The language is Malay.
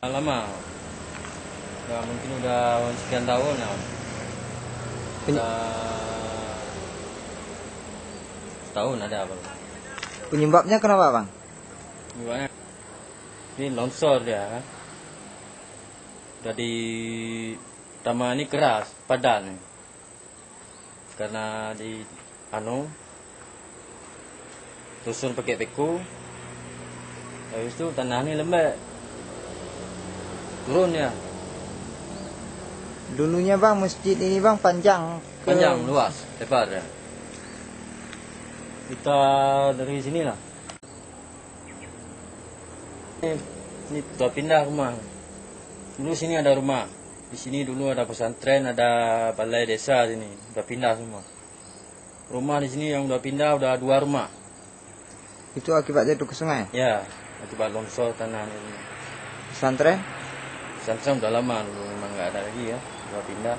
Lama, mungkin udah sekian tahun ya. Setahun ada apa? Penyebabnya kenapa, Bang? Penyebabnya ini longsor dia. Jadi pertama ini keras, padan. Karena di susun pakai beku. Habis itu tanah ini lembek. Turun ya. Dulunya Bang, masjid ini Bang panjang Luas, lebar ya. Kita dari sini lah. Ini sudah pindah rumah. Dulu sini ada rumah. Di sini dulu ada pesantren, ada balai desa sini. Sudah pindah semua. Rumah di sini yang udah pindah udah 2 rumah. Itu akibat jatuh ke sungai? Ya, akibat longsor tanah ini. Pesantren? Pesantren udah lama dulu, memang nggak ada lagi ya. Udah pindah.